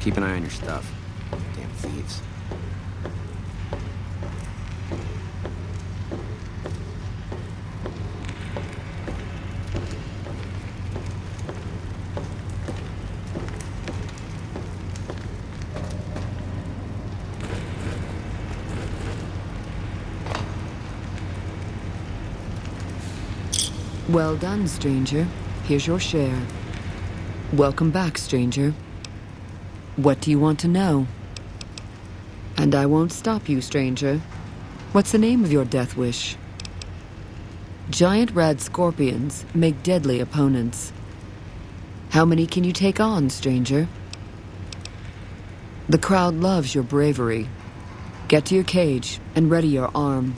Keep an eye on your stuff. Damn thieves. Well done, stranger. Here's your share. Welcome back, stranger. What do you want to know? And I won't stop you, stranger. What's the name of your death wish? Giant red scorpions make deadly opponents. How many can you take on, stranger? The crowd loves your bravery. Get to your cage and ready your arm.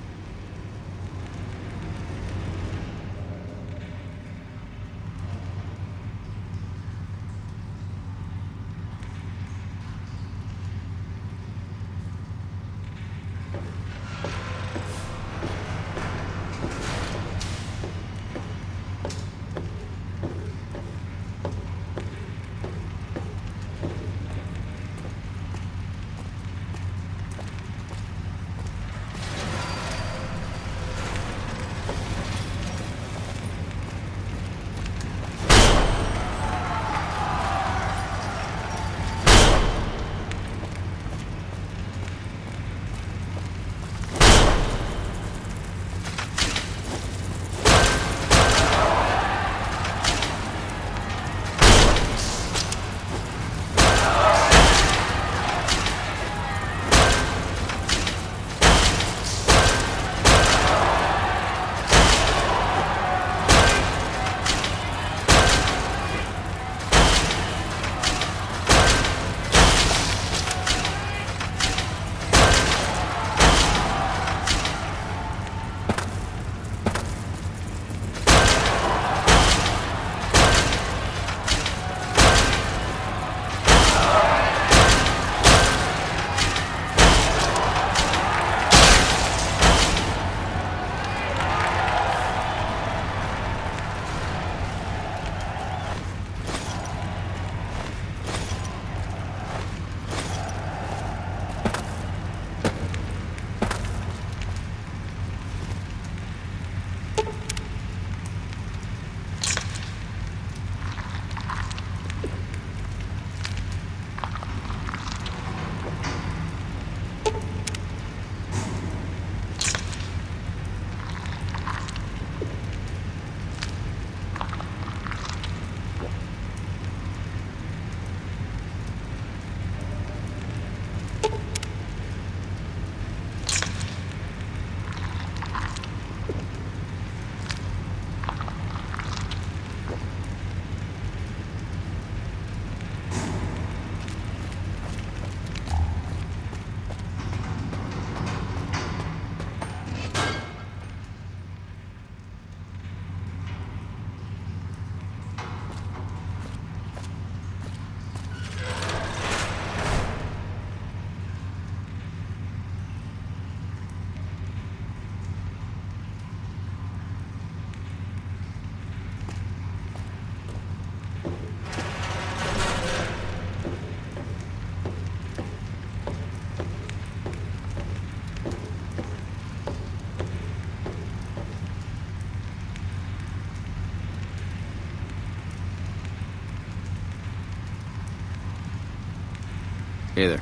Hey there.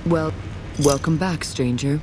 Well, welcome back, stranger.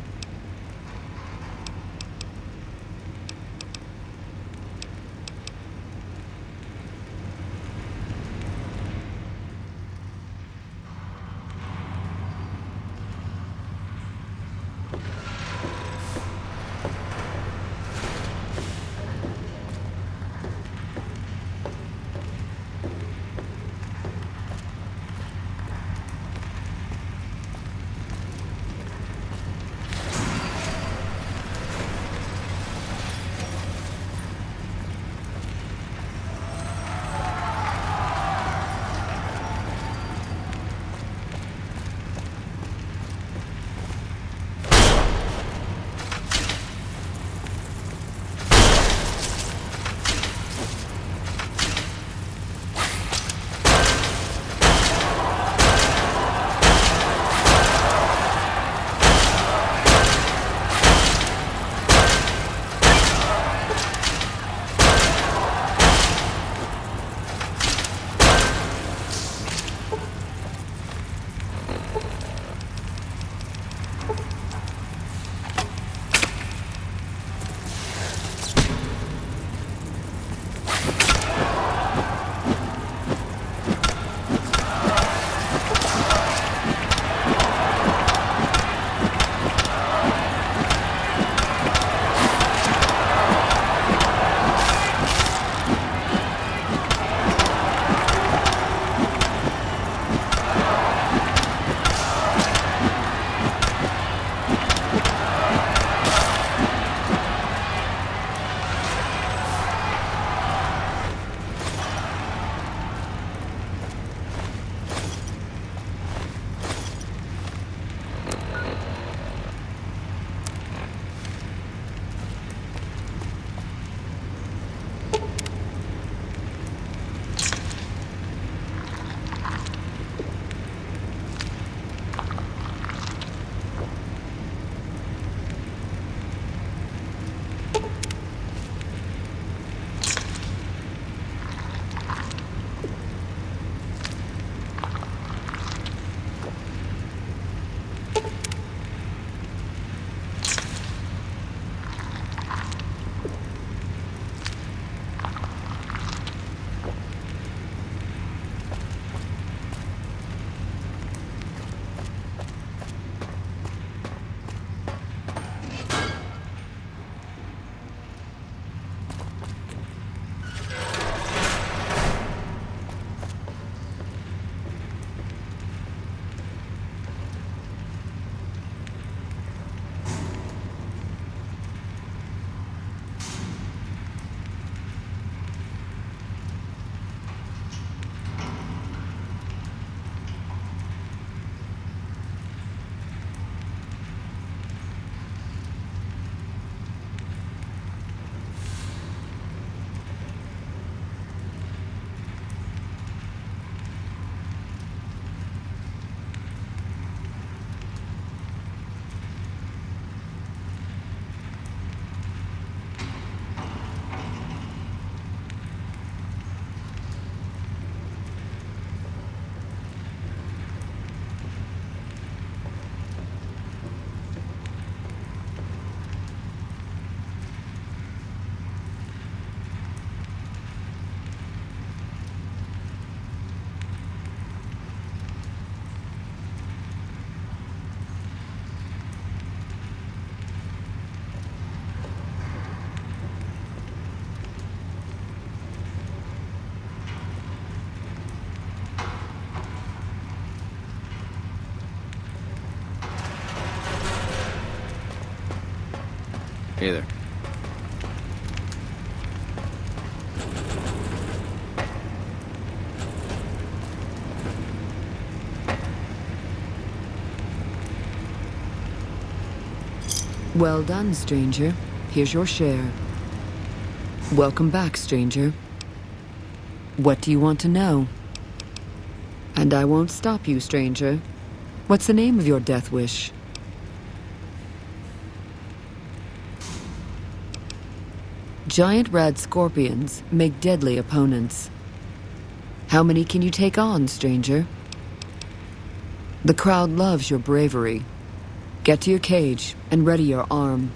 Hey there. Well done, stranger. Here's your share. Welcome back, stranger. What do you want to know? And I won't stop you, stranger. What's the name of your death wish? Giant red scorpions make deadly opponents. How many can you take on, stranger? The crowd loves your bravery. Get to your cage and ready your arm.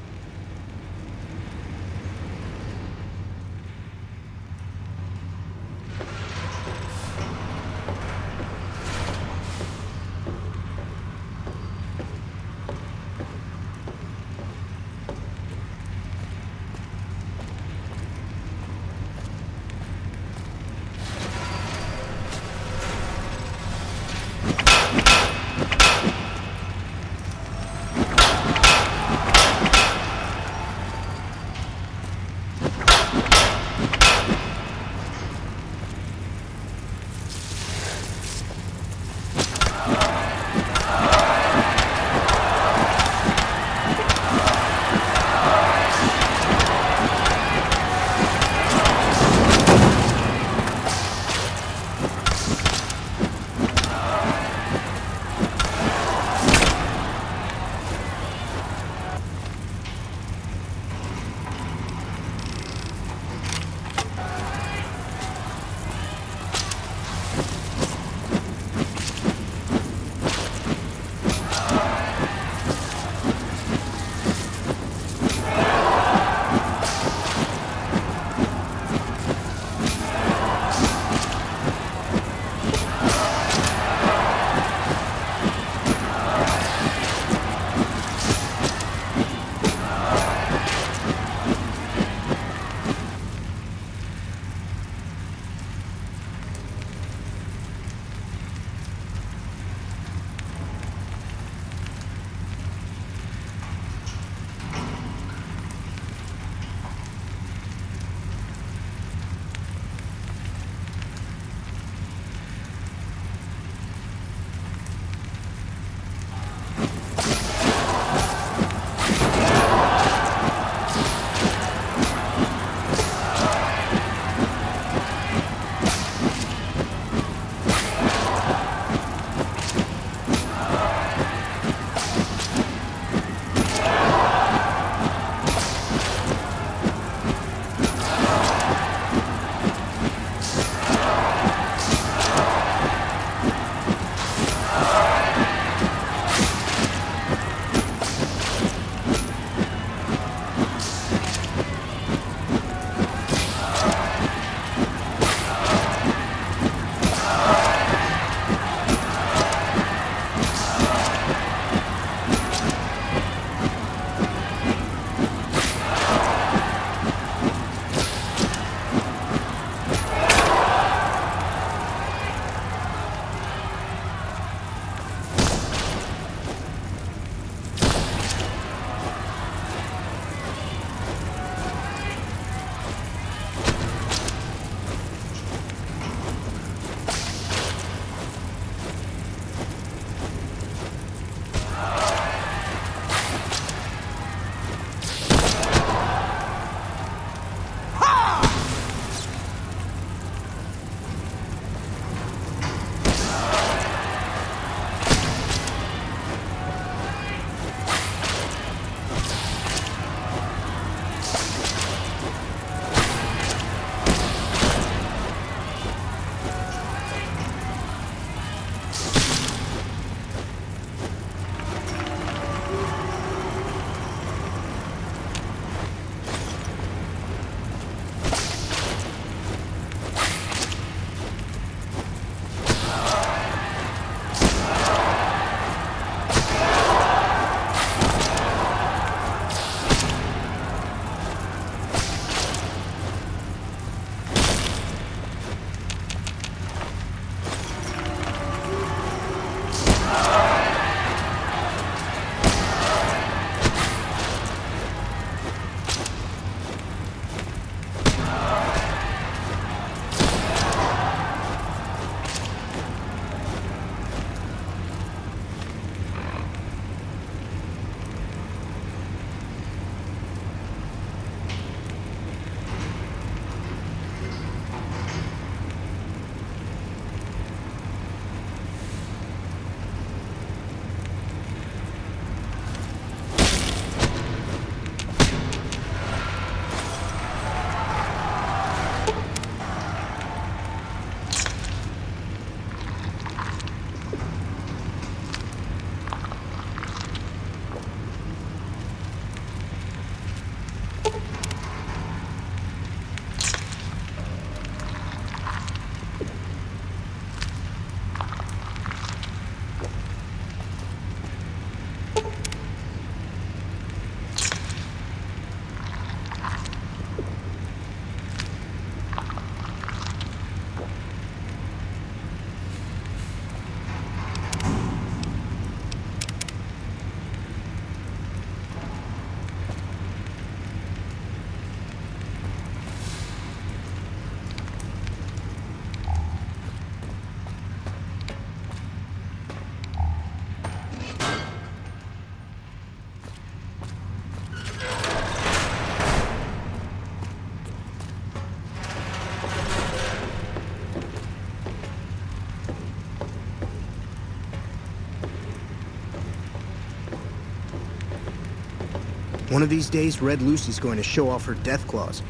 One of these days, Red Lucy's going to show off her death claws.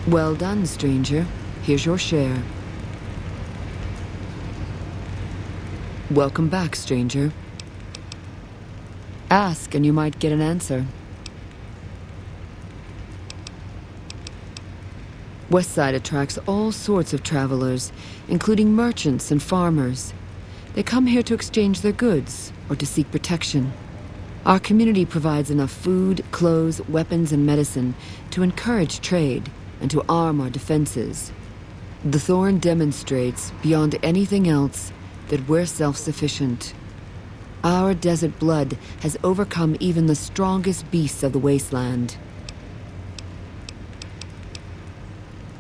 Well done, stranger. Here's your share. Welcome back, stranger. Ask and you might get an answer. Westside attracts all sorts of travelers, including merchants and farmers. They come here to exchange their goods or to seek protection. Our community provides enough food, clothes, weapons, and medicine to encourage trade and to arm our defenses. The Thorn demonstrates, beyond anything else, that we're self-sufficient. Our desert blood has overcome even the strongest beasts of the wasteland.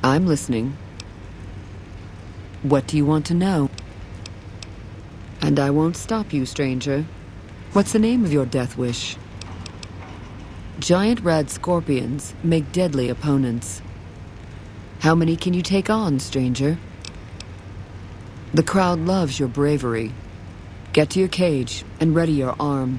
I'm listening. What do you want to know? And I won't stop you, stranger. What's the name of your death wish? Giant red scorpions make deadly opponents. How many can you take on, stranger? The crowd loves your bravery. Get to your cage and ready your arm.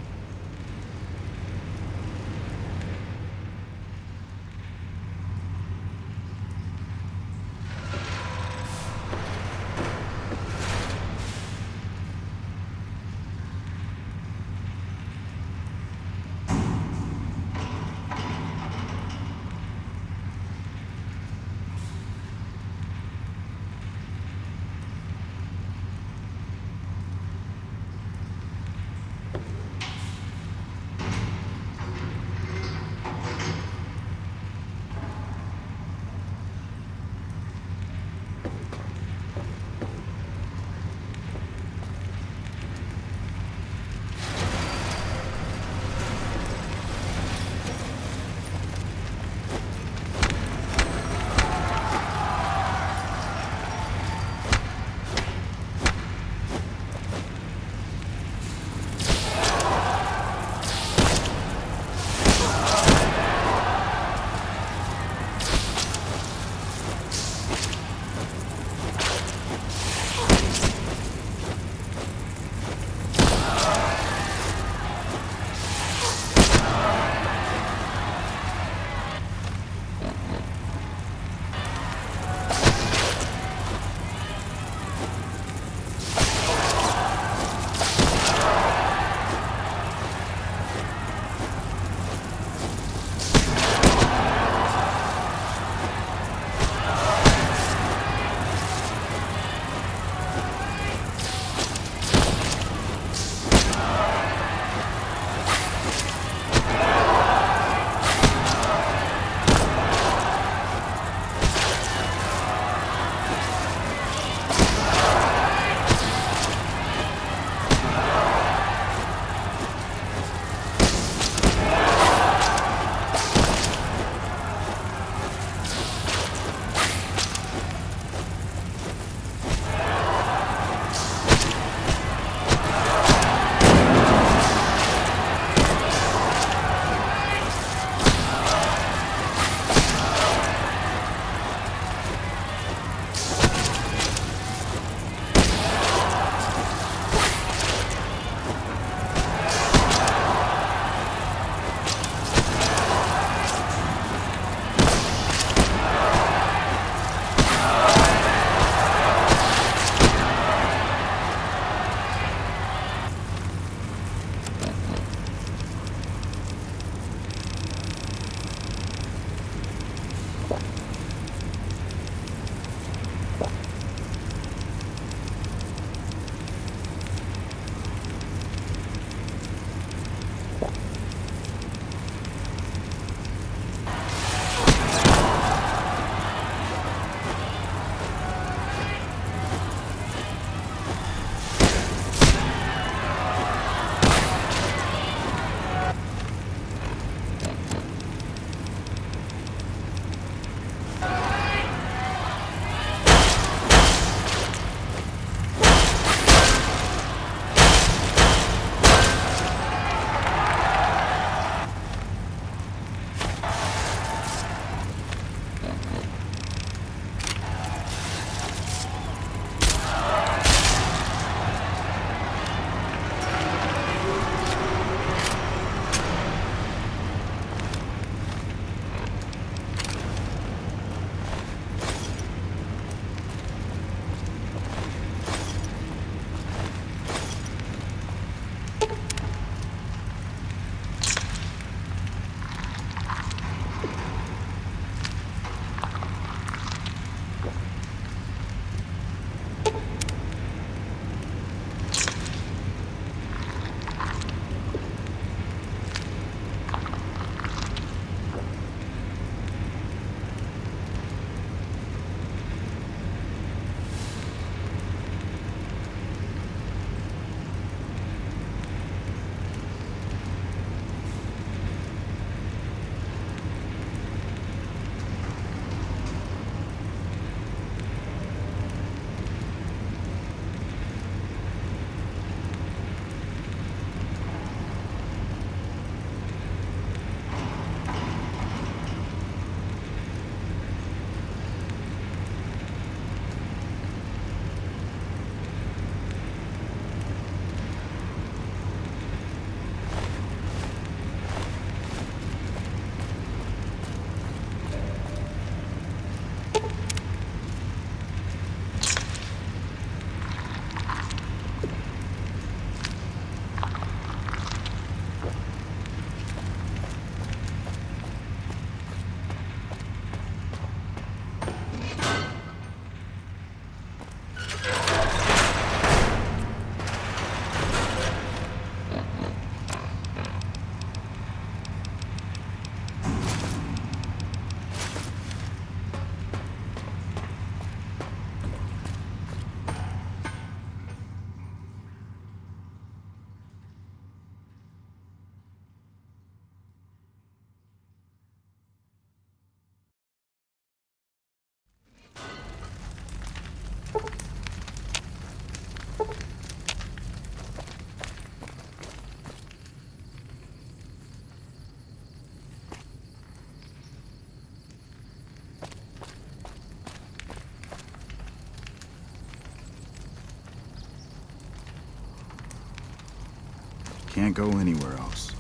can't go anywhere else.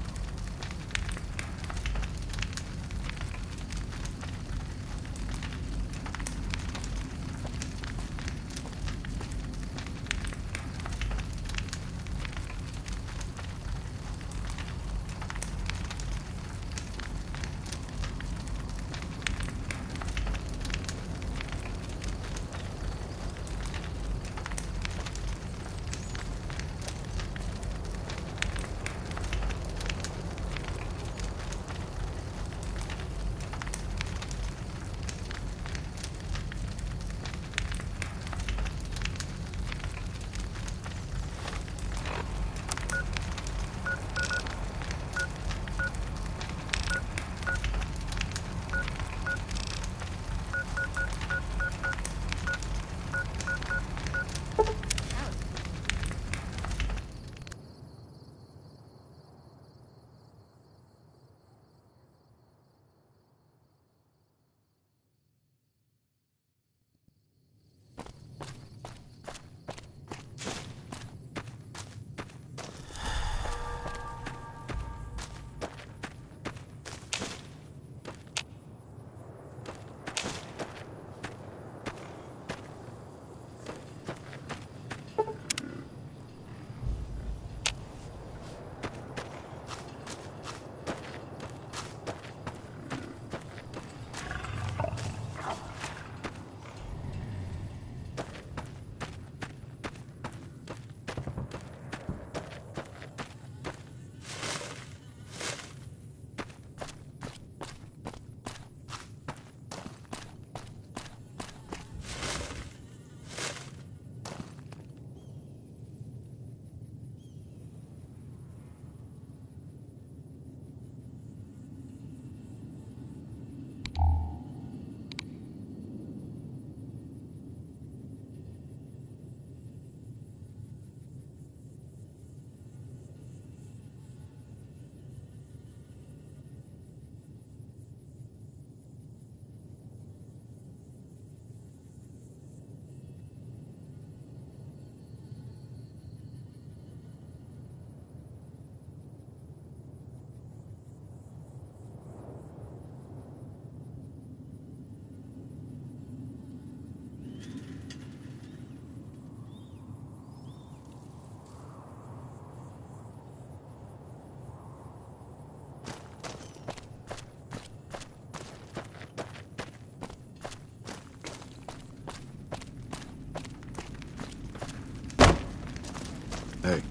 Hey.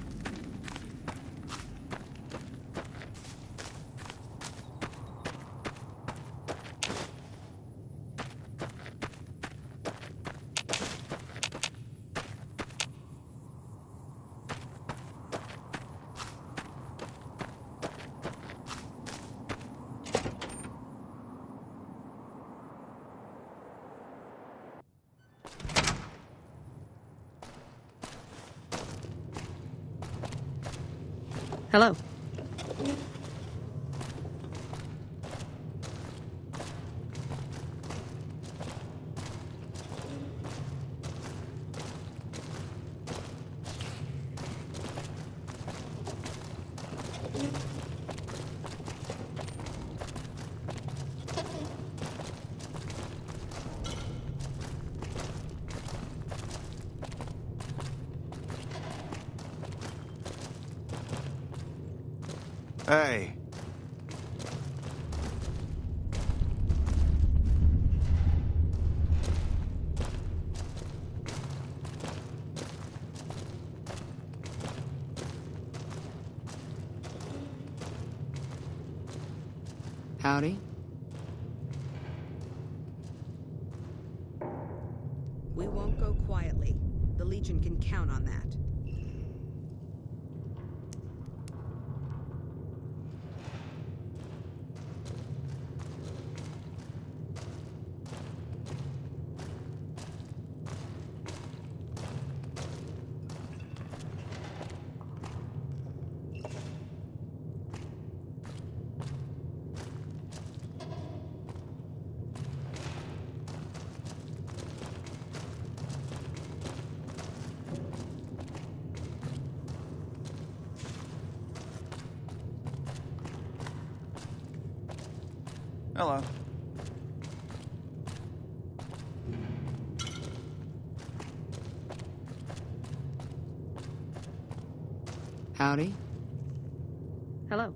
Hello. Hey. Howdy. We won't go quietly. The Legion can count on that. Hello. Howdy. Hello.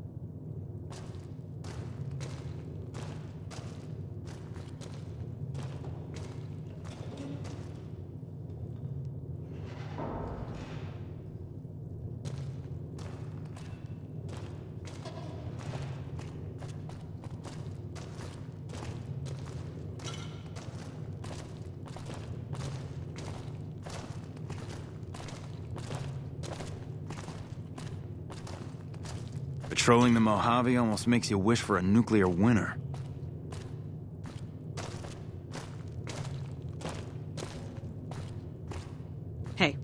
Patrolling the Mojave almost makes you wish for a nuclear winter. Hey.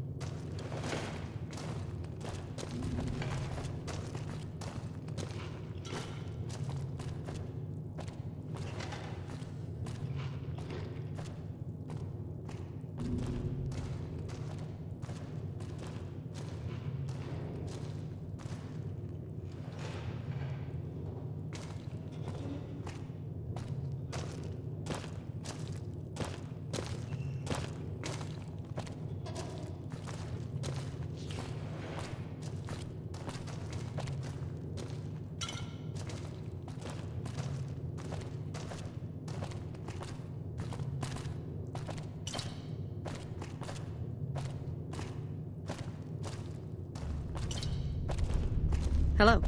Hello.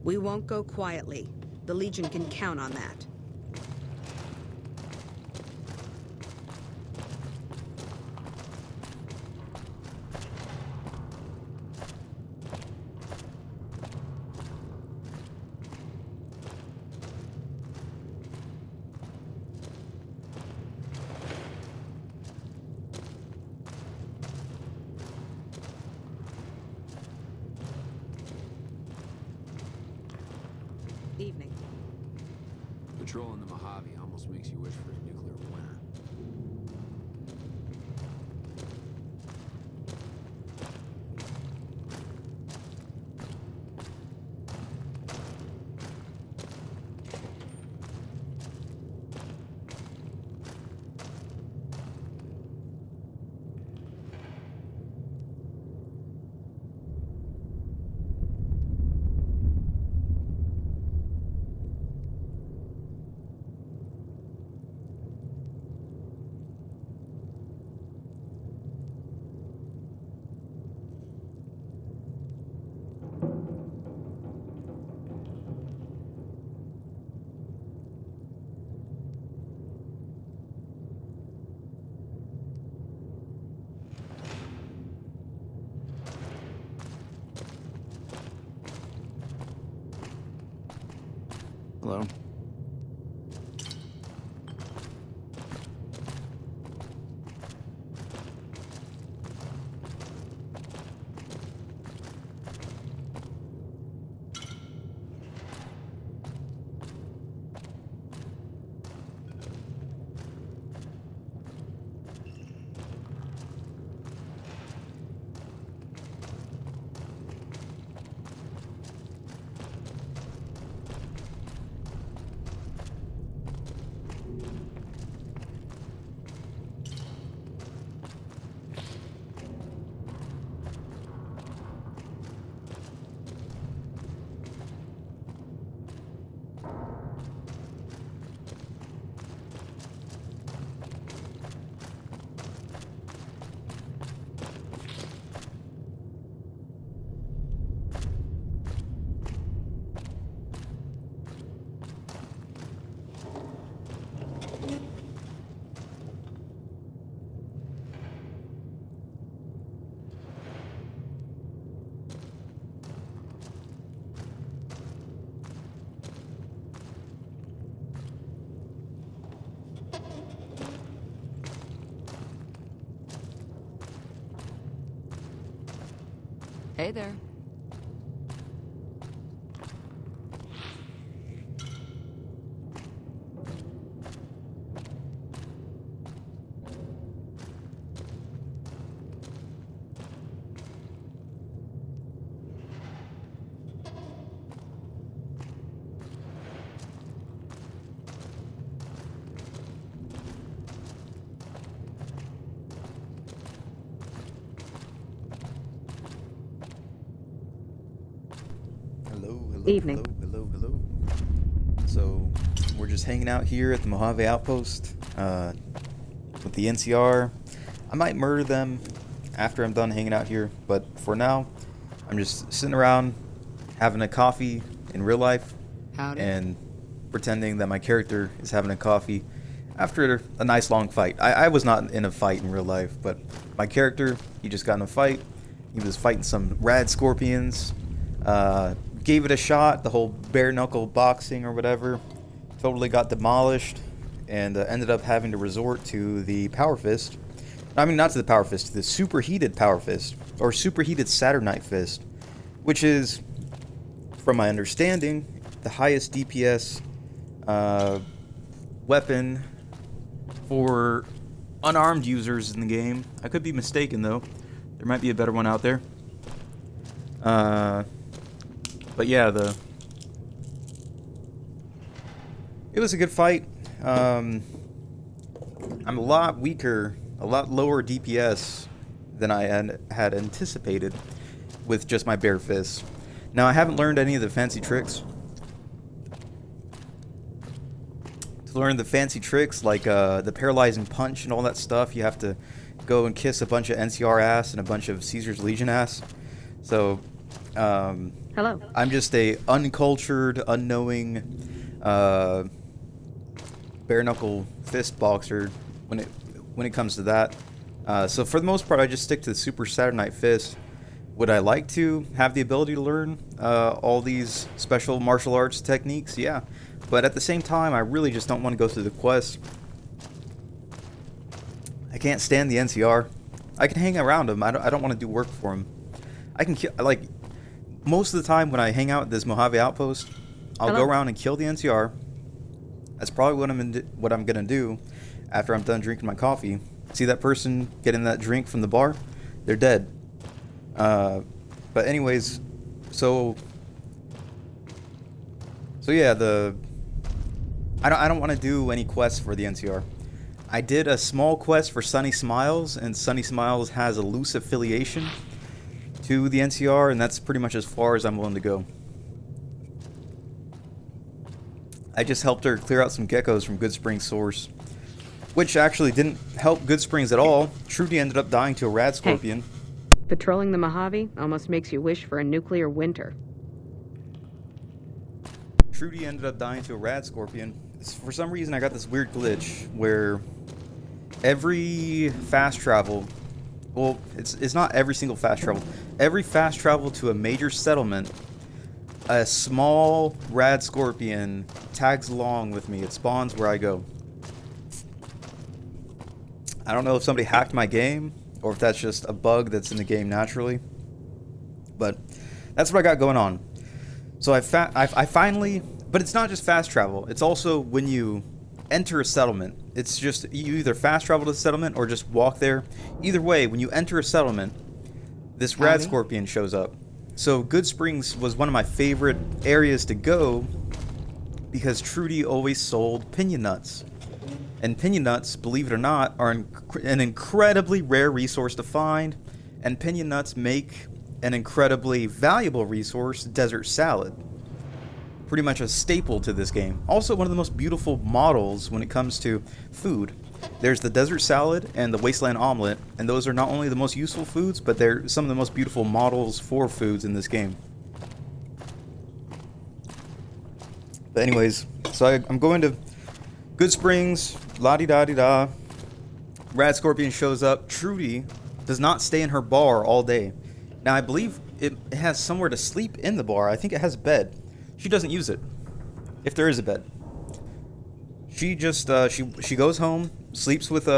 We won't go quietly. The Legion can count on that. Evening. Patrolling the Mojave almost makes you wish for a nuclear winter. Hello. Hey there. Evening. Hello. So, we're just hanging out here at the Mojave outpost with the NCR. I might murder them after I'm done hanging out here, but for now, I'm just sitting around having a coffee in real life. Howdy. And pretending that my character is having a coffee after a nice long fight. I was not in a fight in real life, but my character, he just got in a fight. He was fighting some rad scorpions. Gave it a shot, the whole bare knuckle boxing or whatever. Totally got demolished, and ended up having to resort to the power fist. I mean, not to the power fist, to the superheated power fist, or superheated Saturnite fist, which is, from my understanding, the highest DPS weapon for unarmed users in the game. I could be mistaken, though. There might be a better one out there. But yeah, it was a good fight. I'm a lot weaker, a lot lower DPS than I had anticipated with just my bare fists. Now, I haven't learned any of the fancy tricks. To learn the fancy tricks, like the paralyzing punch and all that stuff, you have to go and kiss a bunch of NCR ass and a bunch of Caesar's Legion ass. So, Hello. I'm just a uncultured, unknowing, bare knuckle fist boxer when it comes to that. So for the most part, I just stick to the Super Saturnite fist. Would I like to have the ability to learn all these special martial arts techniques? Yeah, but at the same time, I really just don't want to go through the quest. I can't stand the NCR. I can hang around them. I don't want to do work for them. I can kill, like, most of the time when I hang out at this Mojave outpost, I'll go around and kill the NCR. That's probably what I'm gonna do after I'm done drinking my coffee. See that person getting that drink from the bar? They're dead. But anyways, so yeah, I don't want to do any quests for the NCR. I did a small quest for Sunny Smiles, and Sunny Smiles has a loose affiliation to the NCR, and that's pretty much as far as I'm willing to go. I just helped her clear out some geckos from Good Springs source, which actually didn't help Good Springs at all. Trudy ended up dying to a rad scorpion. Hey, patrolling the Mojave almost makes you wish for a nuclear winter. Trudy ended up dying to a rad scorpion. For some reason, I got this weird glitch where every fast travel, well, it's not every single fast travel. Every fast travel to a major settlement, a small rad scorpion tags along with me. It spawns where I go. I don't know if somebody hacked my game or if that's just a bug that's in the game naturally, but that's what I got going on. So I finally, but it's not just fast travel. It's also when you enter a settlement. It's just you either fast travel to the settlement or just walk there. Either way, when you enter a settlement, this rad scorpion shows up. So Good Springs was one of my favorite areas to go because Trudy always sold pinion nuts. And pinion nuts, believe it or not, are an incredibly rare resource to find, and pinion nuts make an incredibly valuable resource, desert salad. Pretty much a staple to this game. Also one of the most beautiful models when it comes to food. There's the desert salad and the wasteland omelet, and those are not only the most useful foods, but they're some of the most beautiful models for foods in this game. But anyways, so I'm going to Good Springs, la-di-da-di-da. Rad Scorpion shows up. Trudy does not stay in her bar all day. Now, I believe it has somewhere to sleep in the bar. I think it has a bed. She doesn't use it, if there is a bed. She just, she goes home, sleeps with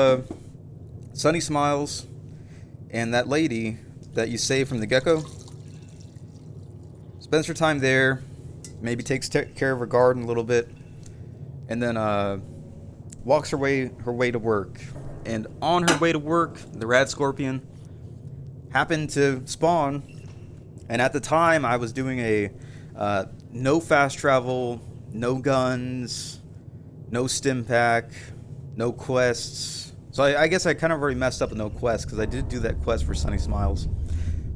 Sunny Smiles, and that lady that you saved from the gecko. spends her time there, maybe takes care of her garden a little bit, and then walks her way to work. And on her way to work, the rad scorpion happened to spawn. And at the time, I was doing a no fast travel, no guns, no stim pack, no quests. So I guess I kind of already messed up with no quests, because I did do that quest for Sunny Smiles,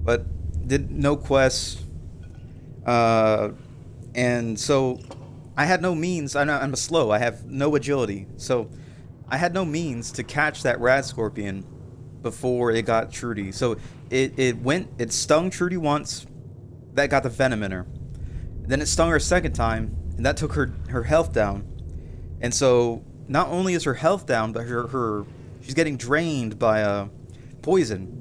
but did no quests. And so I had no means. I'm slow. I have no agility. So I had no means to catch that rad scorpion before it got Trudy. So it stung Trudy once. That got the venom in her. Then it stung her a second time, and that took her health down. And so not only is her health down, but she's getting drained by poison.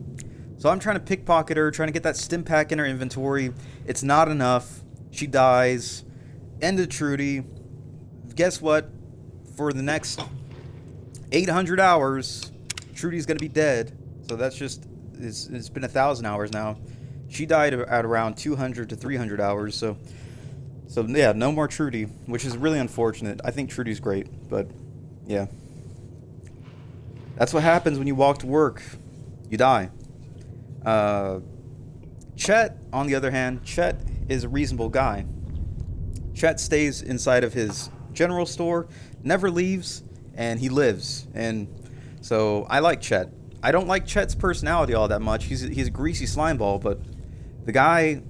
So I'm trying to pickpocket her, trying to get that stim pack in her inventory. It's not enough. She dies. End of Trudy. Guess what? For the next 800 hours, Trudy's gonna be dead. So that's just it's been 1,000 hours now. She died at around 200 to 300 hours. So yeah, no more Trudy, which is really unfortunate. I think Trudy's great, but yeah, that's what happens when you walk to work. You die. Chet, on the other hand, Chet is a reasonable guy. Chet stays inside of his general store, never leaves, and he lives. And so I like Chet. I don't like Chet's personality all that much. He's a greasy slime ball, but the guy,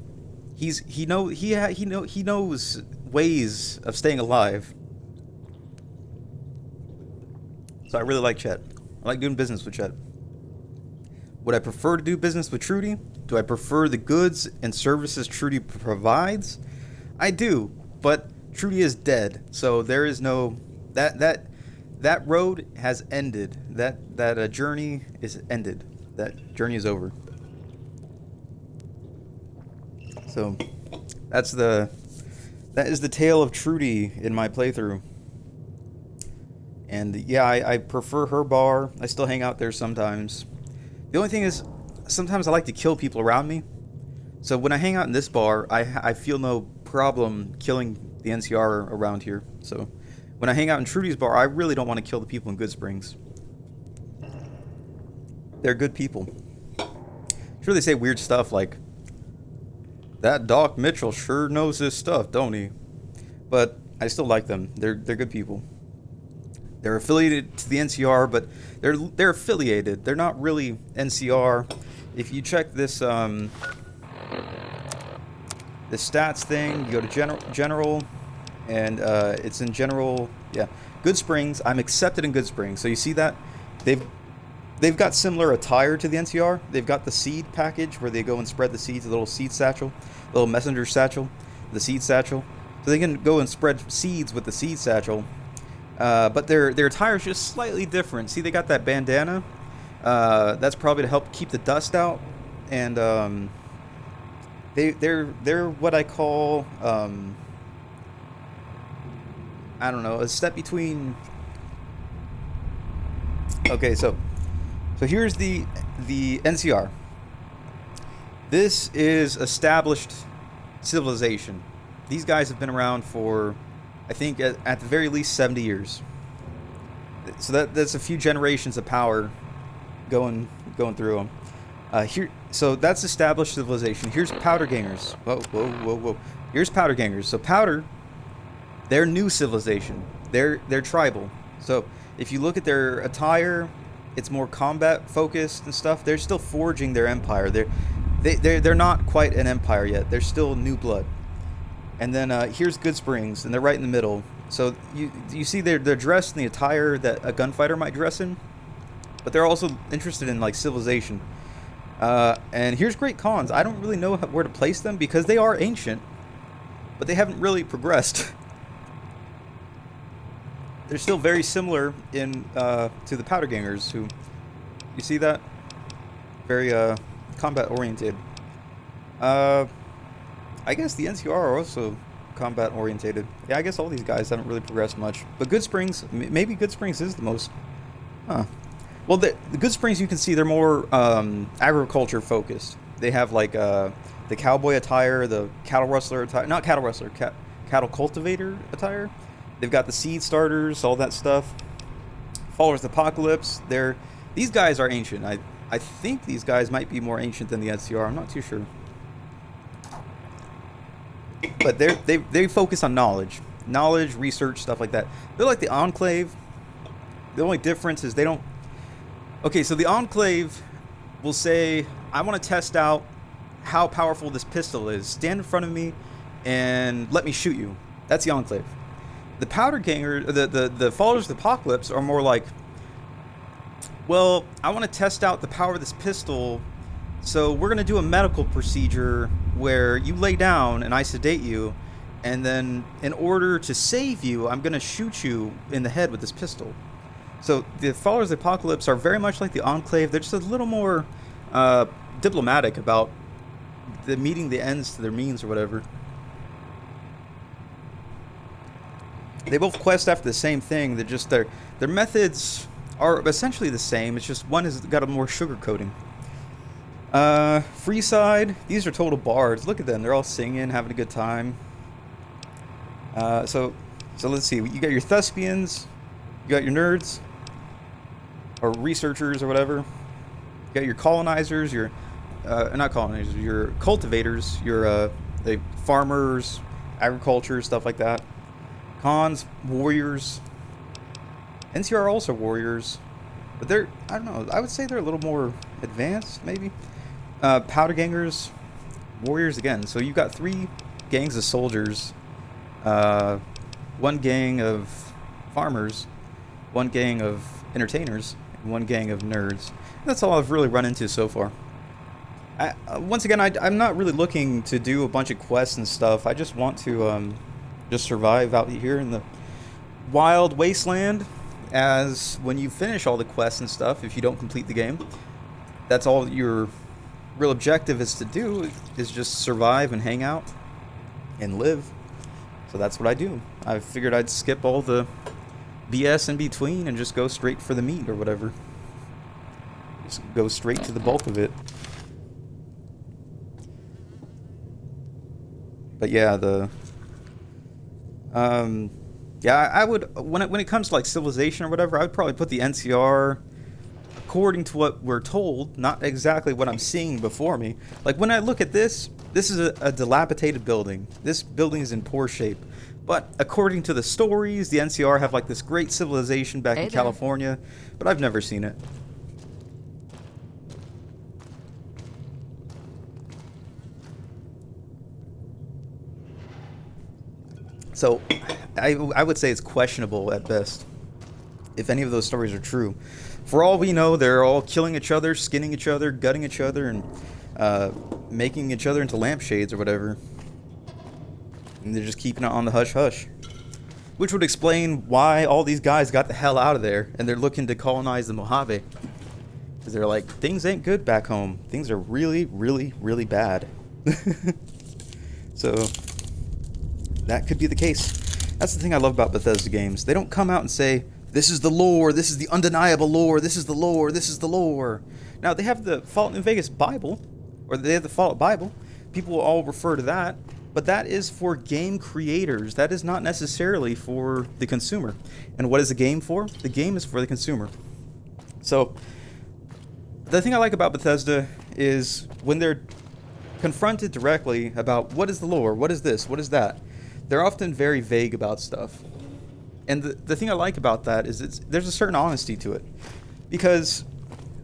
he knows ways of staying alive. So I really like Chet. I like doing business with Chet. Would I prefer to do business with Trudy? Do I prefer the goods and services Trudy provides? I do, but Trudy is dead, so there is no that road has ended. That journey is ended. That journey is over. So that is the tale of Trudy in my playthrough. And yeah, I prefer her bar. I still hang out there sometimes. The only thing is, sometimes I like to kill people around me. So when I hang out in this bar, I feel no problem killing the NCR around here. So when I hang out in Trudy's bar, I really don't want to kill the people in Good Springs. They're good people. Sure, they say weird stuff like, that Doc Mitchell sure knows his stuff, don't he? But I still like them. They're good people. They're affiliated to the NCR, but they're affiliated. They're not really NCR. If you check this the stats thing, you go to general, and it's in general. Yeah, Good Springs. I'm accepted in Good Springs. So you see that they've got similar attire to the NCR. They've got the seed package where they go and spread the seeds, a little seed satchel, a little messenger satchel, the seed satchel. So they can go and spread seeds with the seed satchel. But their attire is just slightly different. See, they got that bandana. That's probably to help keep the dust out. And they're what I call I don't know, a step between. Okay, so here's the NCR. This is established civilization. These guys have been around for, I think, at the very least 70 years. So that's a few generations of power going through them. So that's established civilization. Here's Powder Gangers. Whoa. Here's Powder Gangers. So Powder, they're new civilization. They're tribal. So if you look at their attire, it's more combat focused and stuff. They're still forging their empire. They're not quite an empire yet. They're still new blood. And then here's Good Springs, and they're right in the middle. So you see they're dressed in the attire that a gunfighter might dress in, but they're also interested in like civilization. And here's Great Khans. I don't really know where to place them because they are ancient, but they haven't really progressed. They're still very similar to the Powder Gangers, who, you see that? Very combat oriented. I guess the NCR are also combat orientated. Yeah, I guess all these guys haven't really progressed much. But Good Springs, maybe Good Springs is the most. Well, the Good Springs, you can see they're more agriculture focused. They have like the cowboy attire, the cattle rustler attire, not cattle rustler, cattle cultivator attire. They've got the seed starters, all that stuff. Followers of the Apocalypse. These guys are ancient. I think these guys might be more ancient than the NCR. I'm not too sure. But they focus on knowledge, research, stuff like that. They're like the Enclave. The only difference is they don't. Okay, so the Enclave will say, I want to test out how powerful this pistol is. Stand in front of me and let me shoot you. That's the Enclave. The Powder Ganger, the Followers of the Apocalypse are more like, well, I want to test out the power of this pistol, so we're going to do a medical procedure where you lay down and I sedate you, and then in order to save you, I'm going to shoot you in the head with this pistol. So the Followers of the Apocalypse are very much like the Enclave. They're just a little more diplomatic about meeting the ends to their means or whatever. They both quest after the same thing. They're just their methods are essentially the same. It's just one has got a more sugar coating. Freeside, these are total bards. Look at them. They're all singing, having a good time. So let's see. You got your thespians, you got your nerds, or researchers or whatever. You got your colonizers, your not colonizers, your cultivators, your the farmers, agriculture, stuff like that. Cons, warriors. NCR are also warriors, but they're, I don't know, I would say they're a little more advanced, maybe. Powder Gangers, warriors again. So you've got 3 gangs of soldiers, 1 gang of farmers, 1 gang of entertainers, and 1 gang of nerds. That's all I've really run into so far. Once again, I'm not really looking to do a bunch of quests and stuff. I just want to just survive out here in the wild wasteland. As when you finish all the quests and stuff, if you don't complete the game, that's all your real objective is to do, is just survive and hang out and live. So that's what I do. I figured I'd skip all the BS in between and just go straight for the meat or whatever. Just go straight to the bulk of it. But yeah, yeah, I would, when it comes to like civilization or whatever, I would probably put the NCR according to what we're told, not exactly what I'm seeing before me. Like when I look at this is a dilapidated building. This building is in poor shape. But according to the stories, the NCR have like this great civilization back in California, but I've never seen it. So I would say it's questionable at best if any of those stories are true. For all we know, they're all killing each other, skinning each other, gutting each other, and making each other into lampshades or whatever. And they're just keeping it on the hush-hush. Which would explain why all these guys got the hell out of there and they're looking to colonize the Mojave. Because they're like, things ain't good back home. Things are really, really, really bad. So that could be the case. That's the thing I love about Bethesda games. They don't come out and say, this is the lore, this is the undeniable lore, this is the lore, this is the lore. Now, they have the Fallout New Vegas Bible, or they have the Fallout Bible. People will all refer to that, but that is for game creators. That is not necessarily for the consumer. And what is the game for? The game is for the consumer. So, the thing I like about Bethesda is when they're confronted directly about what is the lore, what is this, what is that, they're often very vague about stuff. And the thing I like about that is there's a certain honesty to it. Because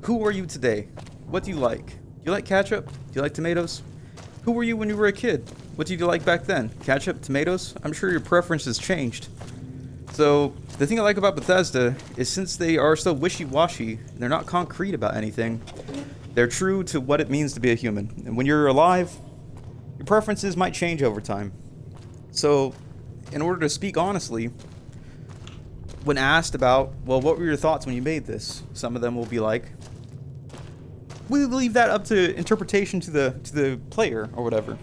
who are you today? What do you like? Do you like ketchup? Do you like tomatoes? Who were you when you were a kid? What did you like back then? Ketchup? Tomatoes? I'm sure your preferences changed. So the thing I like about Bethesda is since they are so wishy-washy, they're not concrete about anything, they're true to what it means to be a human. And when you're alive, your preferences might change over time. So, in order to speak honestly, when asked about, well, what were your thoughts when you made this? Some of them will be like, we leave that up to interpretation to the player or whatever.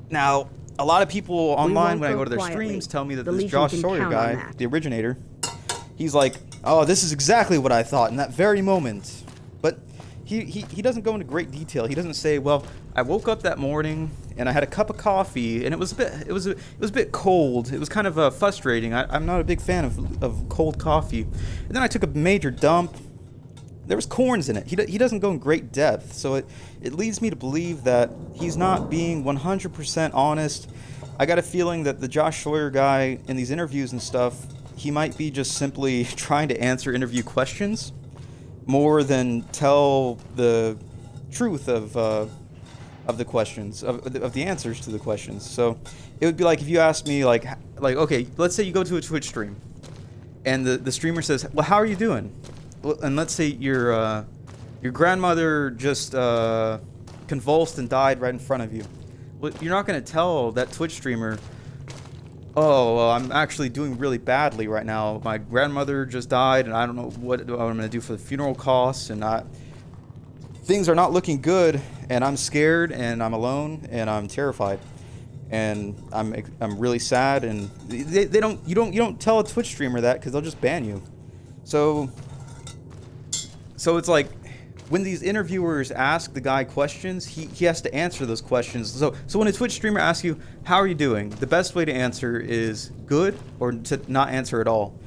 Now, a lot of people online when I go to their streams tell me that this Josh Sawyer guy, the originator, he's like, oh, this is exactly what I thought in that very moment. But he doesn't go into great detail. He doesn't say, well, I woke up that morning and I had a cup of coffee and it was a bit cold. It was kind of frustrating. I'm not a big fan of cold coffee. And then I took a major dump. There was corns in it. He doesn't go in great depth, so it leads me to believe that he's not being 100% honest. I got a feeling that the Josh Sawyer guy in these interviews and stuff, he might be just simply trying to answer interview questions more than tell the truth of the questions, of the answers to the questions. So it would be like if you asked me like okay, let's say you go to a Twitch stream and the streamer says, well, how are you doing? And let's say your grandmother just convulsed and died right in front of you. Well, you're not going to tell that Twitch streamer, oh, well, I'm actually doing really badly right now. My grandmother just died, and I don't know what I'm going to do for the funeral costs, and things are not looking good, and I'm scared, and I'm alone, and I'm terrified, and I'm really sad. And you don't tell a Twitch streamer that because they'll just ban you. So it's like when these interviewers ask the guy questions, he has to answer those questions. So when a Twitch streamer asks you, how are you doing? The best way to answer is good or to not answer at all.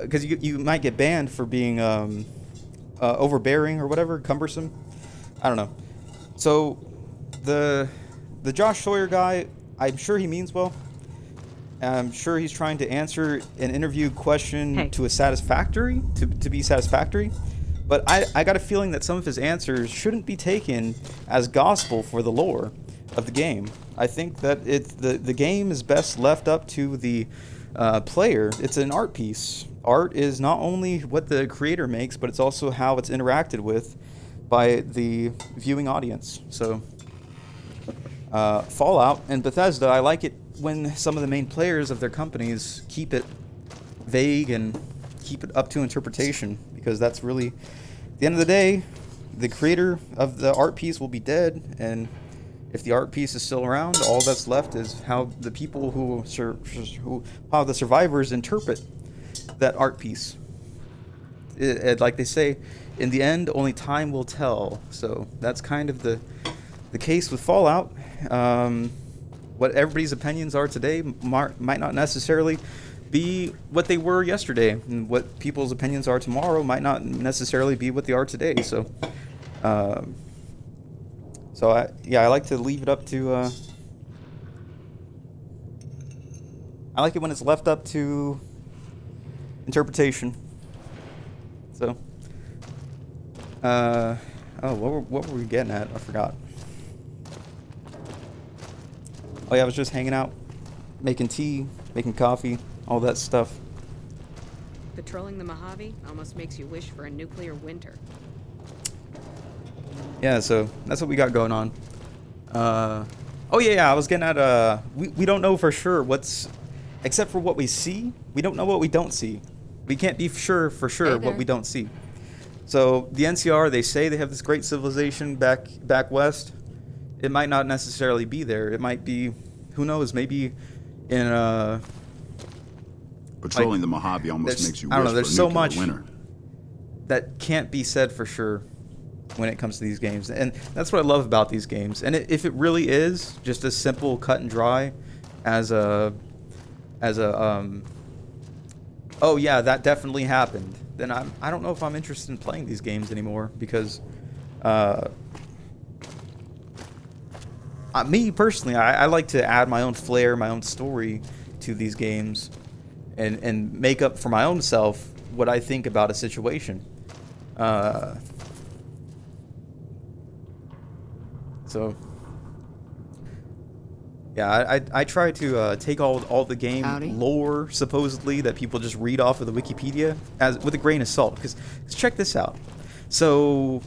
Because you might get banned for being overbearing or whatever, cumbersome. I don't know. So the Josh Sawyer guy, I'm sure he means well. I'm sure he's trying to answer an interview question to be satisfactory. But I got a feeling that some of his answers shouldn't be taken as gospel for the lore of the game. I think that the game is best left up to the player. It's an art piece. Art is not only what the creator makes, but it's also how it's interacted with by the viewing audience. So Fallout and Bethesda, I like it when some of the main players of their companies keep it vague and keep it up to interpretation, because that's really, at the end of the day, the creator of the art piece will be dead, and if the art piece is still around, all that's left is how the people how the survivors interpret that art piece. Like they say, in the end, only time will tell. So that's kind of the case with Fallout. What everybody's opinions are today might not necessarily be what they were yesterday, and what people's opinions are tomorrow might not necessarily be what they are today. So, I like to leave it up to. I like it when it's left up to interpretation. So, what were we getting at? I forgot. Oh yeah, I was just hanging out, making tea, making coffee. All that stuff. Patrolling the Mojave almost makes you wish for a nuclear winter. Yeah, so that's what we got going on. Oh yeah, I was getting at we don't know for sure except for what we see. We don't know what we don't see. We can't be sure what we don't see. So the NCR, they say they have this great civilization back west. It might not necessarily be there. It might be, who knows, maybe in Patrolling the Mojave almost makes you wish for there's a so nuclear much winter. that can't be said for sure when it comes to these games, and that's what I love about these games. And if it really is just as simple, cut and dry, as oh yeah, that definitely happened, then I don't know if I'm interested in playing these games anymore, because me personally, I like to add my own flair, my own story to these games, and make up for my own self what I think about a situation. So yeah, I try to take all the game lore supposedly that people just read off of the Wikipedia with a grain of salt, because check this out. So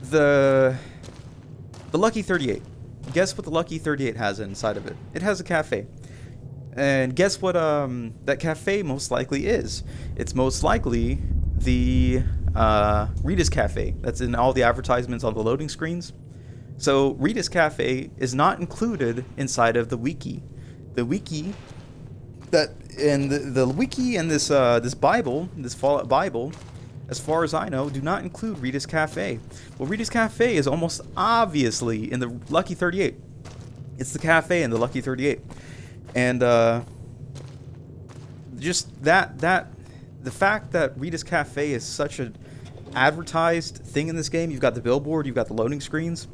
the Lucky 38. Guess what the Lucky 38 has inside of it? It has a cafe. And guess what that cafe most likely is? It's most likely the Rita's Cafe that's in all the advertisements on the loading screens. So Rita's Cafe is not included inside of the wiki. The wiki that in the wiki in this Bible, this Fallout Bible, as far as I know, do not include Rita's Cafe. Well, Rita's Cafe is almost obviously in the Lucky 38. It's the cafe in the Lucky 38. And just the fact that Rita's Cafe is such an advertised thing in this game, you've got the billboard, you've got the loading screens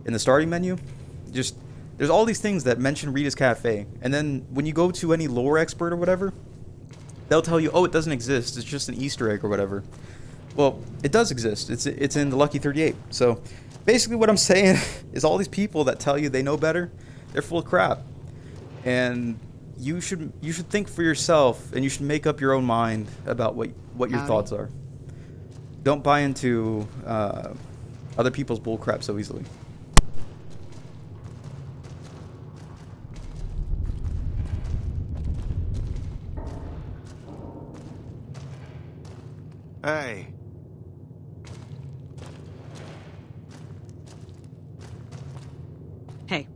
in the starting menu. Just there's all these things that mention Rita's Cafe, and then when you go to any lore expert or whatever, they'll tell you, oh, it doesn't exist, it's just an Easter egg or whatever. Well, it does exist. It's in the Lucky 38. So basically what I'm saying is all these people that tell you they know better, they're full of crap. And you should think for yourself, and you should make up your own mind about what your Howdy. thoughts are. Don't buy into other people's bullcrap so easily. Hey. Hey.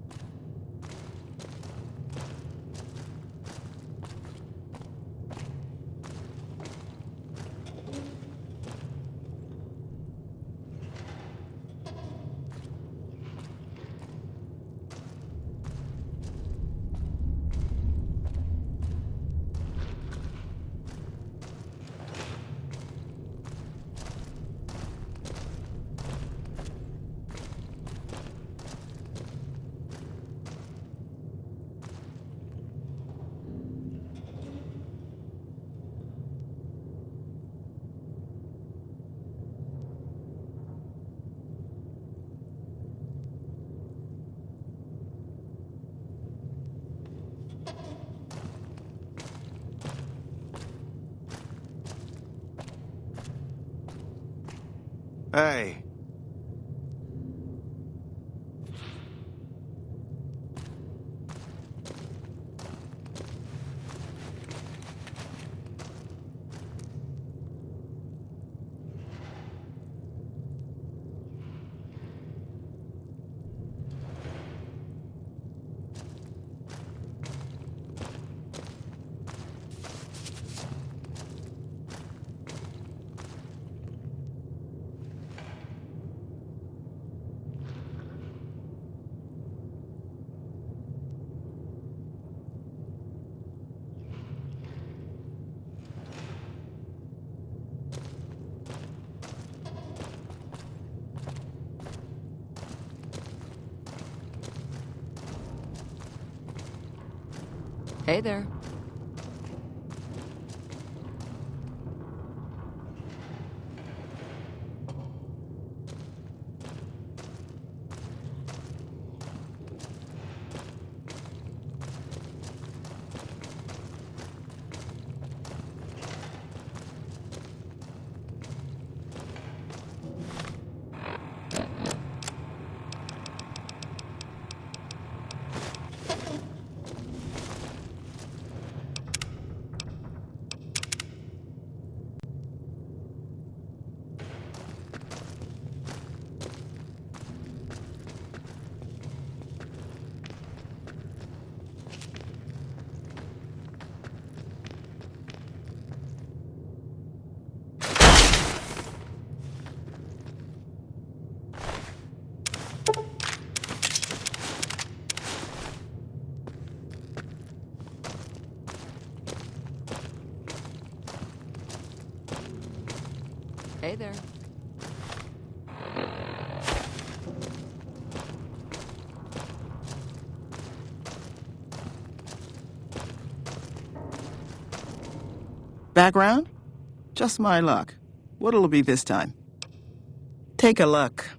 Hey. Hey there. Hey there. Background? Just my luck. What'll it be this time? Take a look.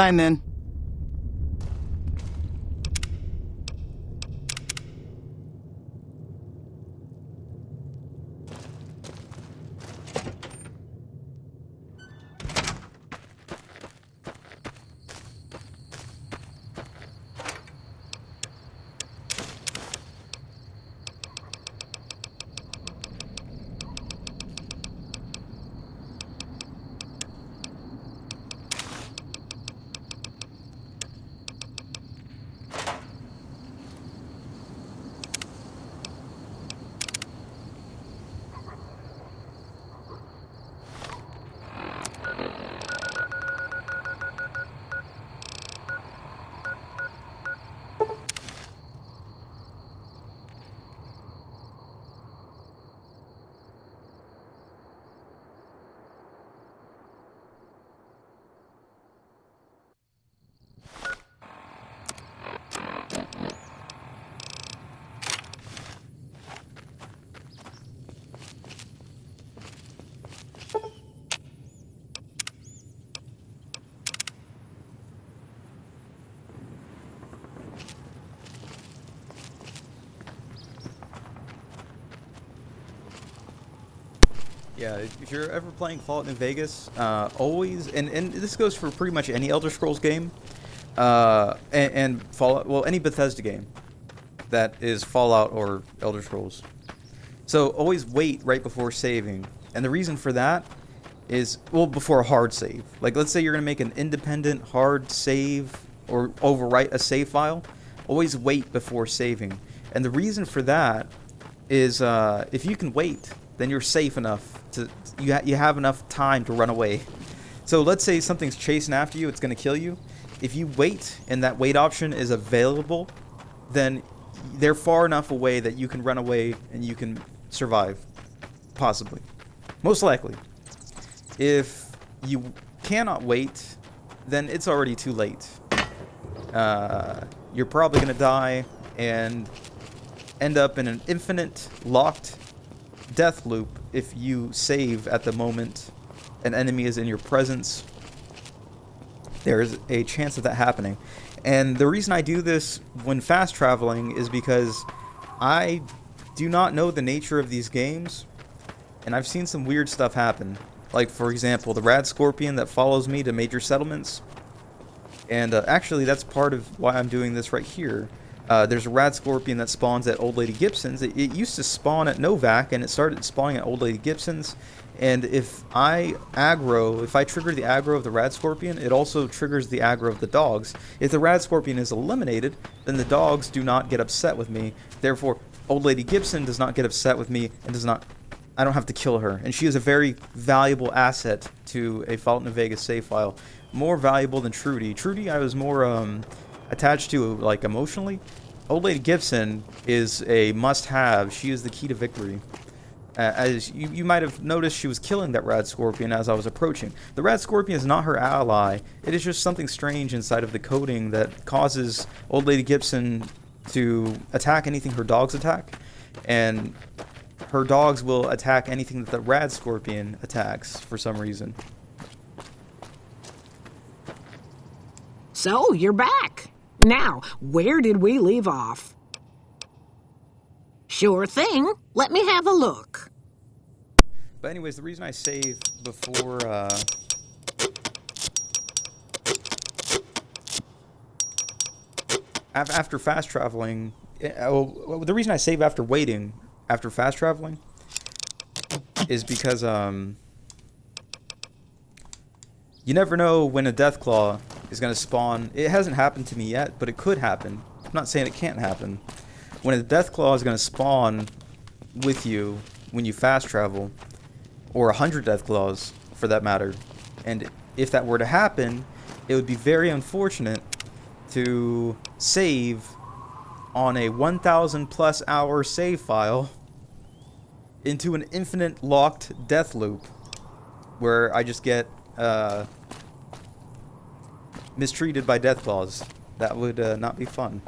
Fine then. Yeah, if you're ever playing Fallout New Vegas, always, and this goes for pretty much any Elder Scrolls game, and Fallout, well, any Bethesda game that is Fallout or Elder Scrolls. So always wait right before saving, and the reason for that is, well, before a hard save. Like, let's say you're going to make an independent hard save or overwrite a save file, always wait before saving. And the reason for that is if you can wait, then you're safe enough to, you have enough time to run away. So let's say something's chasing after you, it's going to kill you. If you wait and that wait option is available, then they're far enough away that you can run away and you can survive. Possibly. Most likely. If you cannot wait, then it's already too late. You're probably going to die and end up in an infinite locked death loop if you save at the moment an enemy is in your presence. There's a chance of that happening. And the reason I do this when fast traveling is because I do not know the nature of these games, and I've seen some weird stuff happen. Like, for example, the rad scorpion that follows me to major settlements. And actually, that's part of why I'm doing this right here. There's a rad scorpion that spawns at Old Lady Gibson's. It used to spawn at Novak, and it started spawning at Old Lady Gibson's. And if I trigger the aggro of the rad scorpion, it also triggers the aggro of the dogs. If the rad scorpion is eliminated, then the dogs do not get upset with me. Therefore, Old Lady Gibson does not get upset with me and I don't have to kill her. And she is a very valuable asset to a Fallout New Vegas save file. More valuable than Trudy. Trudy I was more attached to, like, emotionally. Old Lady Gibson is a must-have. She is the key to victory. As you might have noticed, she was killing that rad scorpion as I was approaching. The rad scorpion is not her ally. It is just something strange inside of the coding that causes Old Lady Gibson to attack anything her dogs attack, and her dogs will attack anything that the rad scorpion attacks for some reason. So, you're back. Now, where did we leave off? Sure thing. Let me have a look. But anyways, the reason I save before after fast traveling, the reason I save after waiting after fast traveling is because you never know when a Deathclaw is going to spawn. It hasn't happened to me yet, but it could happen. I'm not saying it can't happen. When a Deathclaw is going to spawn with you when you fast travel, or 100 Deathclaws for that matter, and if that were to happen, it would be very unfortunate to save on a 1,000 plus hour save file into an infinite locked death loop where I just get mistreated by Deathclaws. That would not be fun.